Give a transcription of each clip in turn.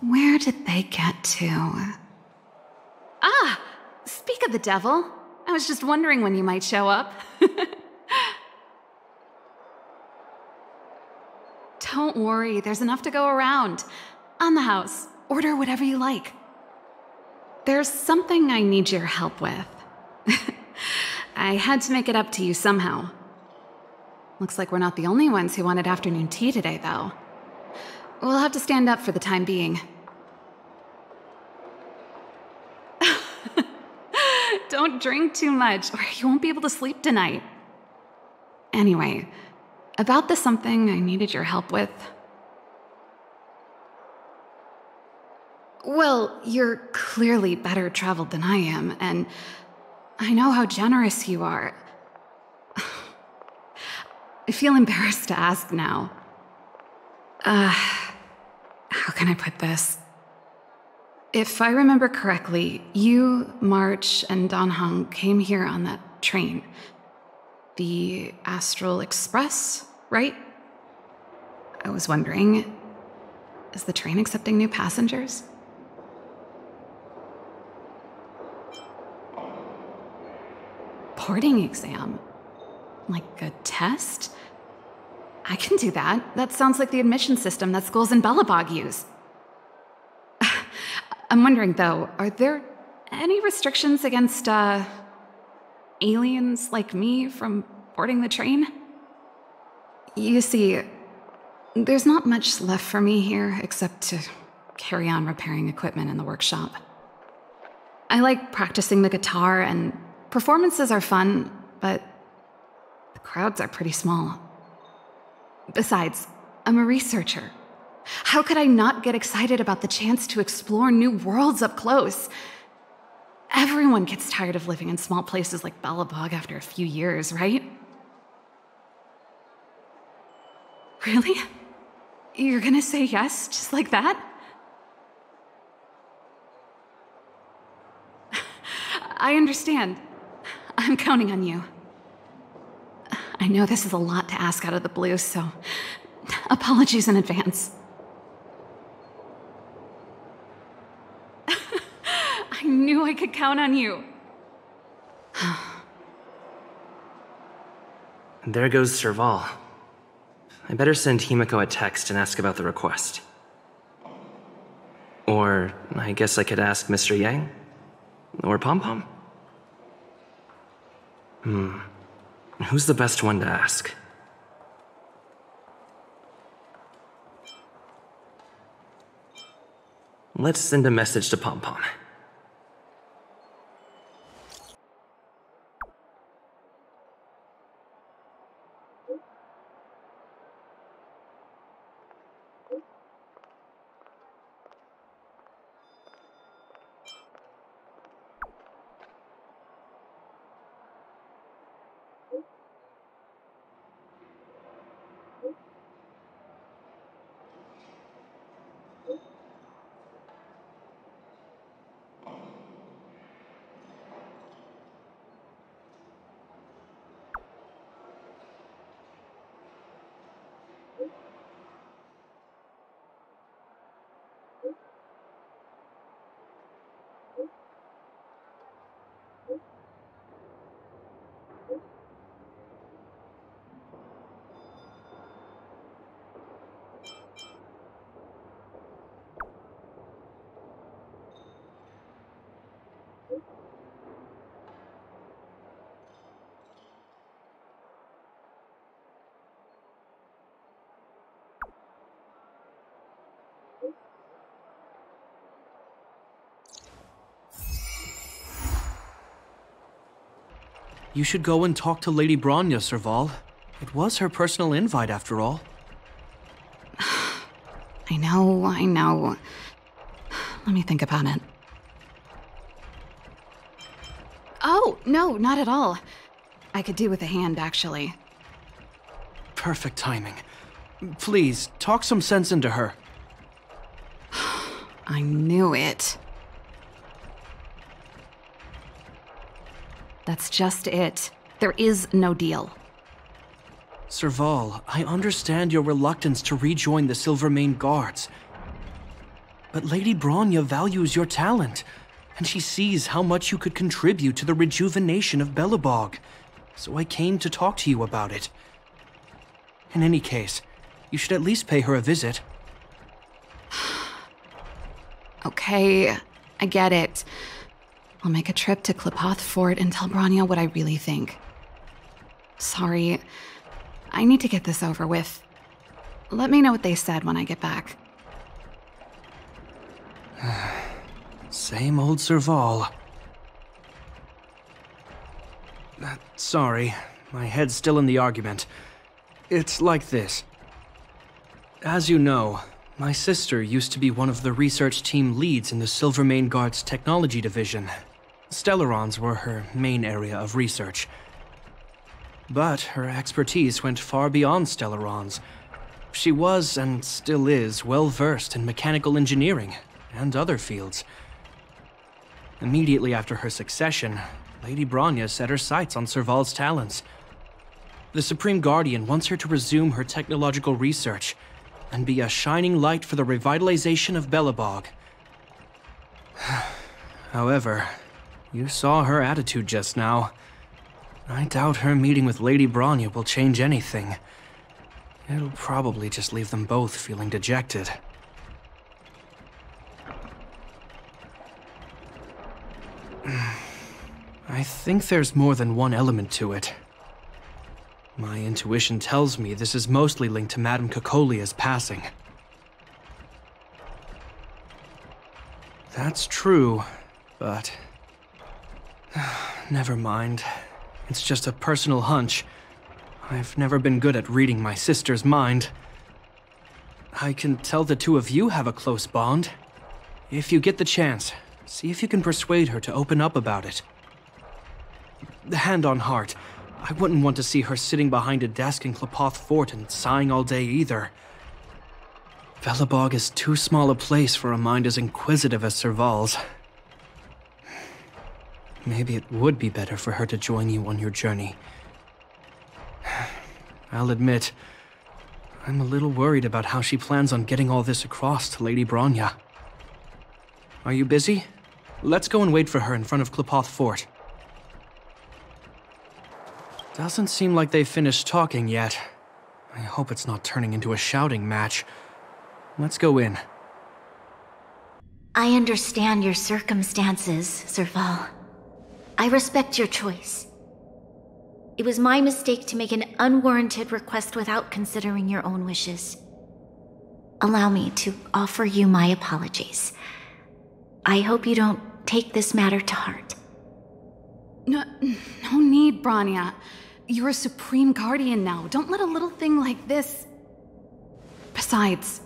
Where did they get to? Ah! Speak of the devil. I was just wondering when you might show up. Don't worry, there's enough to go around. On the house, order whatever you like. There's something I need your help with. I had to make it up to you somehow. Looks like we're not the only ones who wanted afternoon tea today, though. We'll have to stand up for the time being. Don't drink too much, or you won't be able to sleep tonight. Anyway, about the something I needed your help with. Well, you're clearly better traveled than I am, and I know how generous you are. I feel embarrassed to ask now. How can I put this? If I remember correctly, you, March, and Don Hung came here on that train. The Astral Express, right? I was wondering, is the train accepting new passengers? Boarding exam? Like a test? I can do that. That sounds like the admission system that schools in Bellabog use. I'm wondering, though, are there any restrictions against, aliens like me from boarding the train? You see, there's not much left for me here except to carry on repairing equipment in the workshop. I like practicing the guitar, and performances are fun, but the crowds are pretty small. Besides, I'm a researcher. How could I not get excited about the chance to explore new worlds up close? Everyone gets tired of living in small places like Bellabog after a few years, right? Really? You're gonna say yes, just like that? I understand. I'm counting on you. I know this is a lot to ask out of the blue, so apologies in advance. I knew I could count on you. There goes Serval. I better send Himiko a text and ask about the request. Or I guess I could ask Mr. Yang? Or Pom Pom? Who's the best one to ask? Let's send a message to Pom Pom. You should go and talk to Lady Bronya, Serval. It was her personal invite, after all. I know. Let me think about it. Oh, no, not at all. I could do with a hand, actually. Perfect timing. Please, talk some sense into her. I knew it. That's just it. There is no deal. Serval, I understand your reluctance to rejoin the Silvermane Guards. But Lady Bronya values your talent, and she sees how much you could contribute to the rejuvenation of Belobog. So I came to talk to you about it. In any case, you should at least pay her a visit. Okay, I get it. I'll make a trip to Klepoth Fort and tell Bronya what I really think. Sorry, I need to get this over with. Let me know what they said when I get back. Same old Serval. Sorry, my head's still in the argument. It's like this. As you know, my sister used to be one of the research team leads in the Silvermane Guard's technology division. Stellarons were her main area of research. But her expertise went far beyond Stellarons. She was, and still is, well versed in mechanical engineering and other fields. Immediately after her succession, Lady Bronya set her sights on Serval's talents. The Supreme Guardian wants her to resume her technological research and be a shining light for the revitalization of Belobog. However, you saw her attitude just now. I doubt her meeting with Lady Bronya will change anything. It'll probably just leave them both feeling dejected. I think there's more than one element to it. My intuition tells me this is mostly linked to Madame Cocolia's passing. That's true, but... never mind. It's just a personal hunch. I've never been good at reading my sister's mind. I can tell the two of you have a close bond. If you get the chance, see if you can persuade her to open up about it. Hand on heart, I wouldn't want to see her sitting behind a desk in Klepoth Fort and sighing all day either. Belobog is too small a place for a mind as inquisitive as Serval's. Maybe it would be better for her to join you on your journey. I'll admit, I'm a little worried about how she plans on getting all this across to Lady Bronya. Are you busy? Let's go and wait for her in front of Klepoth Fort. Doesn't seem like they've finished talking yet. I hope it's not turning into a shouting match. Let's go in. I understand your circumstances, Serval. I respect your choice. It was my mistake to make an unwarranted request without considering your own wishes. Allow me to offer you my apologies. I hope you don't take this matter to heart. No need, Bronya. You're a Supreme Guardian now. Don't let a little thing like this... Besides,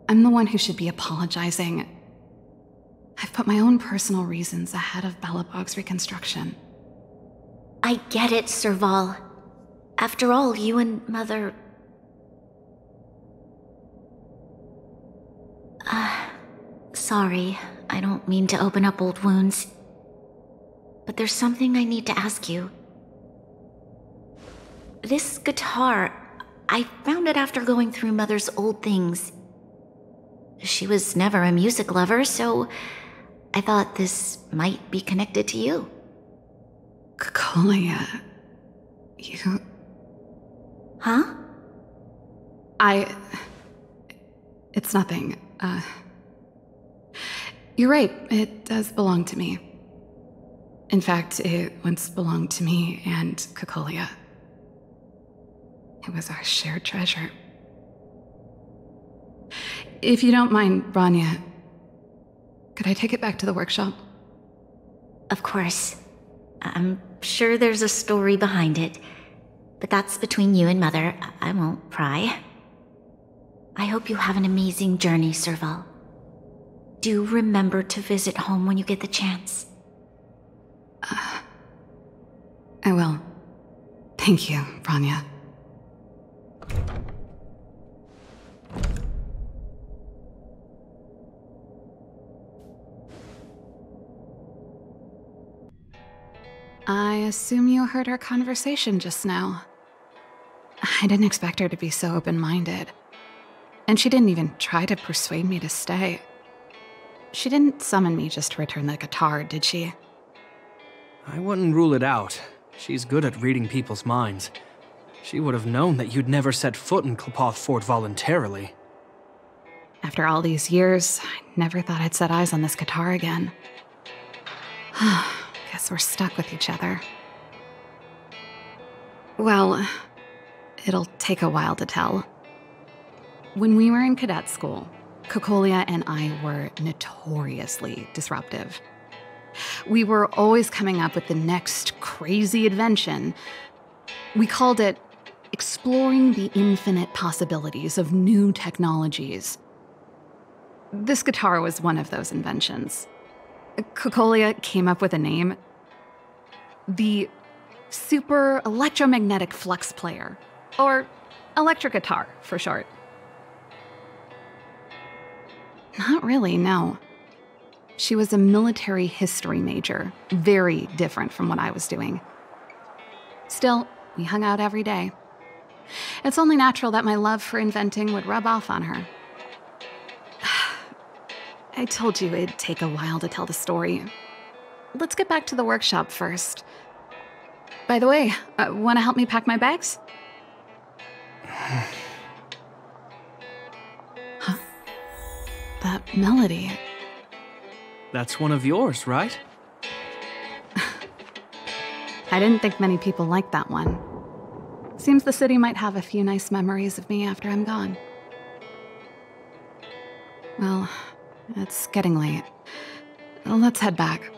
I'm the one who should be apologizing. I've put my own personal reasons ahead of Belobog's reconstruction. I get it, Serval. After all, you and Mother... Sorry, I don't mean to open up old wounds. But there's something I need to ask you. This guitar, I found it after going through Mother's old things. She was never a music lover, so I thought this might be connected to you. Cocolia... you... Huh? It's nothing. You're right, it does belong to me. In fact, it once belonged to me and Cocolia. It was our shared treasure. If you don't mind, Bronya, could I take it back to the workshop? Of course. I'm sure there's a story behind it, but that's between you and Mother. I won't pry. I hope you have an amazing journey, Serval. Do remember to visit home when you get the chance. I will. Thank you, Bronya. I assume you heard our conversation just now. I didn't expect her to be so open-minded. And she didn't even try to persuade me to stay. She didn't summon me just to return the guitar, did she? I wouldn't rule it out. She's good at reading people's minds. She would have known that you'd never set foot in Clepoth Fort voluntarily. After all these years, I never thought I'd set eyes on this guitar again. Guess we're stuck with each other. Well, it'll take a while to tell. When we were in cadet school, Cocolia and I were notoriously disruptive. We were always coming up with the next crazy invention. We called it exploring the infinite possibilities of new technologies. This guitar was one of those inventions. Cocolia came up with a name. The Super Electromagnetic Flux Player, or electric guitar for short. Not really, no. She was a military history major, very different from what I was doing. Still, we hung out every day. It's only natural that my love for inventing would rub off on her. I told you it'd take a while to tell the story. Let's get back to the workshop first. By the way, want to help me pack my bags? Huh? That melody. That's one of yours, right? I didn't think many people liked that one. Seems the city might have a few nice memories of me after I'm gone. Well, it's getting late. Let's head back.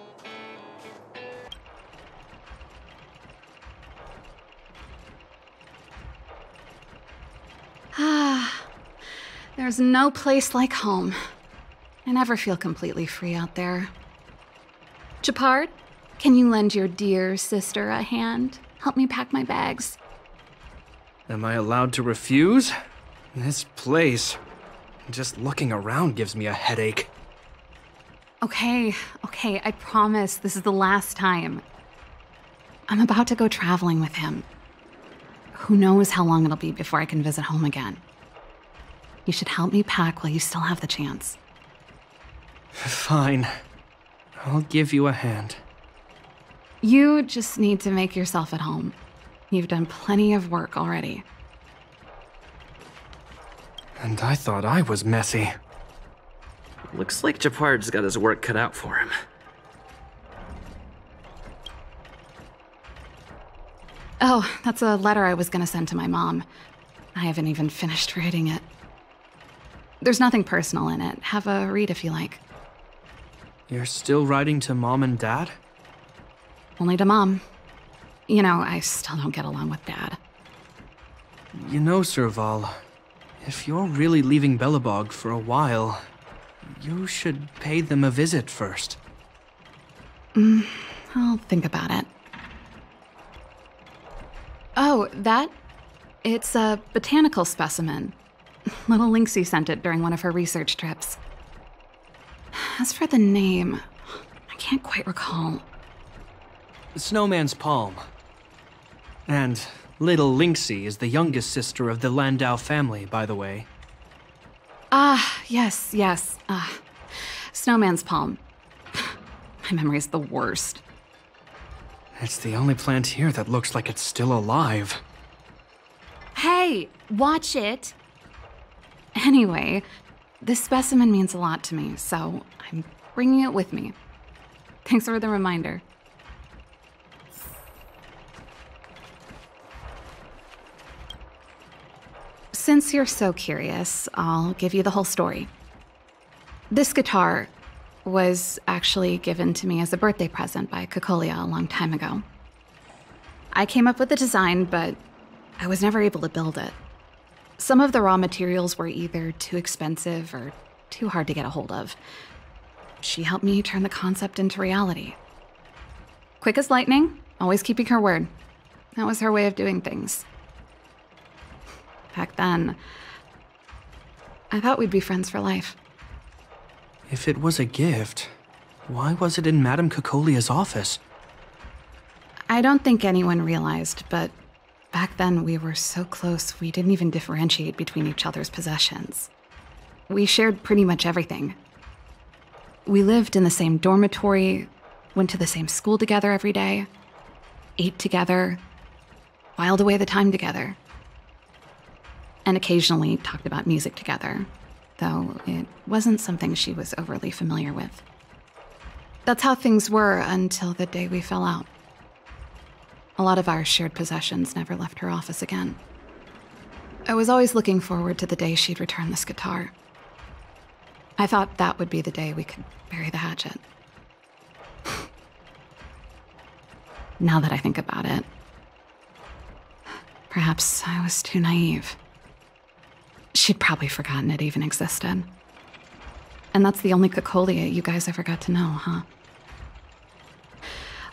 There's no place like home. I never feel completely free out there. Gepard, can you lend your dear sister a hand? Help me pack my bags. Am I allowed to refuse? This place, just looking around gives me a headache. Okay, I promise this is the last time. I'm about to go traveling with him. Who knows how long it'll be before I can visit home again. You should help me pack while you still have the chance. Fine. I'll give you a hand. You just need to make yourself at home. You've done plenty of work already. And I thought I was messy. Looks like Gepard's got his work cut out for him. Oh, that's a letter I was gonna send to my mom. I haven't even finished reading it. There's nothing personal in it. Have a read if you like. You're still writing to Mom and Dad? Only to Mom. You know, I still don't get along with Dad. You know, Serval, if you're really leaving Belobog for a while, you should pay them a visit first. I'll think about it. Oh, that? It's a botanical specimen. Little Lynxie sent it during one of her research trips. As for the name, I can't quite recall. Snowman's Palm. And Little Lynxie is the youngest sister of the Landau family, by the way. Yes. Snowman's Palm. My memory's the worst. It's the only plant here that looks like it's still alive. Hey, watch it! Anyway, this specimen means a lot to me, so I'm bringing it with me. Thanks for the reminder. Since you're so curious, I'll give you the whole story. This guitar was actually given to me as a birthday present by Cocolia a long time ago. I came up with the design, but I was never able to build it. Some of the raw materials were either too expensive or too hard to get a hold of. She helped me turn the concept into reality. Quick as lightning, always keeping her word. That was her way of doing things. Back then, I thought we'd be friends for life. If it was a gift, why was it in Madame Cocolia's office? I don't think anyone realized, but back then we were so close we didn't even differentiate between each other's possessions. We shared pretty much everything. We lived in the same dormitory, went to the same school together every day, ate together, whiled away the time together, and occasionally talked about music together, though it wasn't something she was overly familiar with. That's how things were until the day we fell out. A lot of our shared possessions never left her office again. I was always looking forward to the day she'd return this guitar. I thought that would be the day we could bury the hatchet. Now that I think about it, perhaps I was too naive. She'd probably forgotten it even existed. And that's the only Cocolia you guys ever got to know, huh?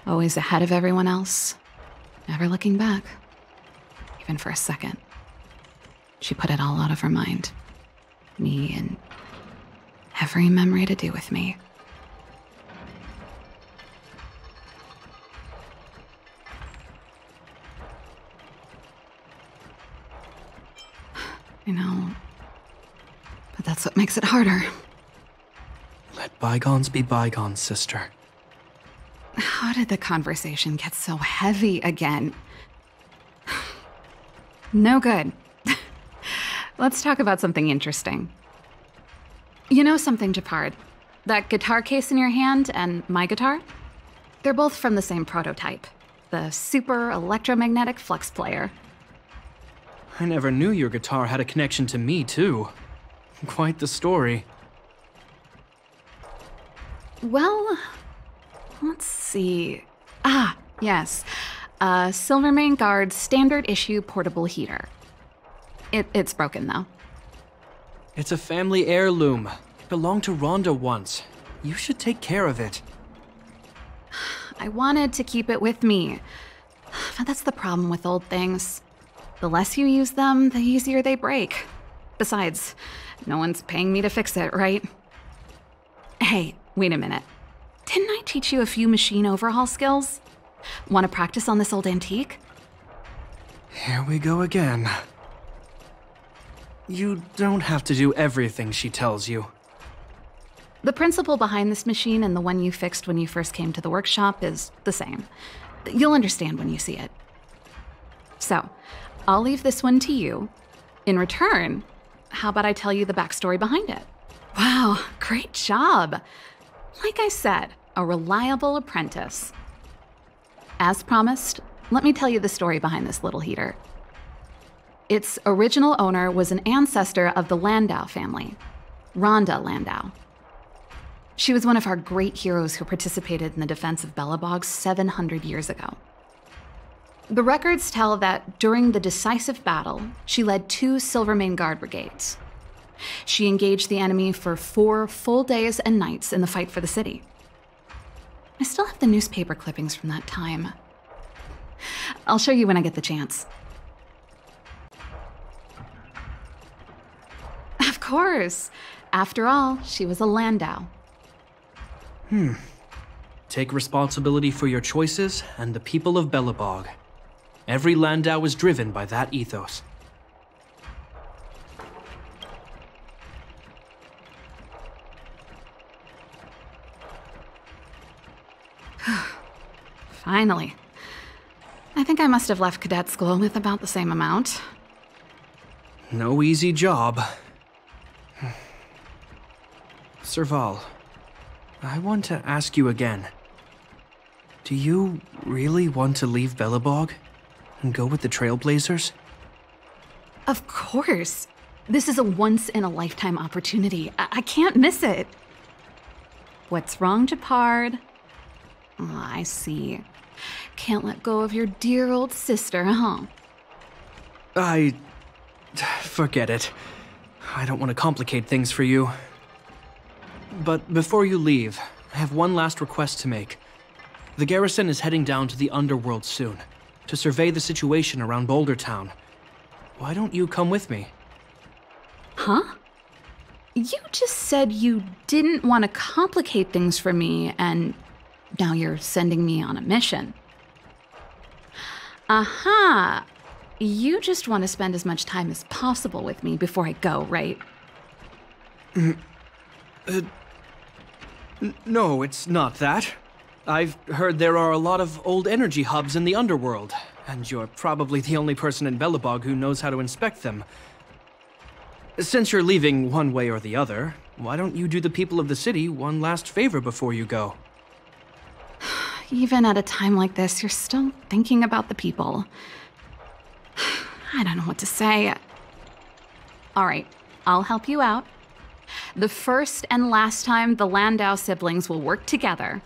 Always ahead of everyone else, never looking back, even for a second. She put it all out of her mind. Me and every memory to do with me. I know, but that's what makes it harder. Let bygones be bygones, sister. How did the conversation get so heavy again? No good. Let's talk about something interesting. You know something, Gepard? That guitar case in your hand and my guitar? They're both from the same prototype, the Super Electromagnetic Flux Player. I never knew your guitar had a connection to me, too. Quite the story. Well, let's see. Ah, yes. Silvermane Guard standard issue portable heater. It's broken, though. It's a family heirloom. It belonged to Rhonda once. You should take care of it. I wanted to keep it with me. But that's the problem with old things. The less you use them, the easier they break. Besides, no one's paying me to fix it, right? Hey, wait a minute. Didn't I teach you a few machine overhaul skills? Want to practice on this old antique? Here we go again. You don't have to do everything she tells you. The principle behind this machine and the one you fixed when you first came to the workshop is the same. You'll understand when you see it. So, I'll leave this one to you. In return, how about I tell you the backstory behind it? Wow, great job. Like I said, a reliable apprentice. As promised, let me tell you the story behind this little heater. Its original owner was an ancestor of the Landau family, Rhonda Landau. She was one of our great heroes who participated in the defense of Belobog 700 years ago. The records tell that during the decisive battle, she led 2 Silvermane Guard brigades. She engaged the enemy for 4 full days and nights in the fight for the city. I still have the newspaper clippings from that time. I'll show you when I get the chance. Of course. After all, she was a Landau. Take responsibility for your choices and the people of Belobog. Every Landau is driven by that ethos. Finally. I think I must have left cadet school with about the same amount. No easy job. Serval, I want to ask you again. Do you really want to leave Belobog and go with the Trailblazers? Of course. This is a once-in-a-lifetime opportunity. I can't miss it. What's wrong, Gepard? Oh, I see. Can't let go of your dear old sister, huh? Forget it. I don't want to complicate things for you. But before you leave, I have one last request to make. The garrison is heading down to the underworld soon, to survey the situation around Boulder Town. Why don't you come with me? Huh? You just said you didn't want to complicate things for me, and now you're sending me on a mission. Aha! You just want to spend as much time as possible with me before I go, right? No, it's not that. I've heard there are a lot of old energy hubs in the underworld, and you're probably the only person in Belobog who knows how to inspect them. Since you're leaving one way or the other, why don't you do the people of the city one last favor before you go? Even at a time like this, you're still thinking about the people. I don't know what to say. All right, I'll help you out. The first and last time the Landau siblings will work together.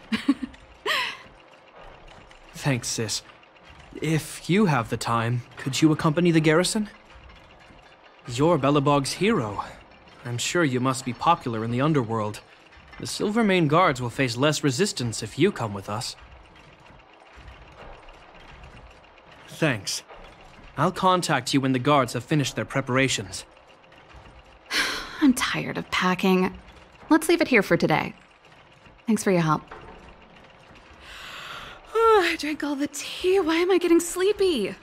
Thanks, sis. If you have the time, could you accompany the garrison? You're Belobog's hero. I'm sure you must be popular in the underworld. The Silvermane guards will face less resistance if you come with us. Thanks. I'll contact you when the guards have finished their preparations. I'm tired of packing. Let's leave it here for today. Thanks for your help. I drank all the tea. Why am I getting sleepy?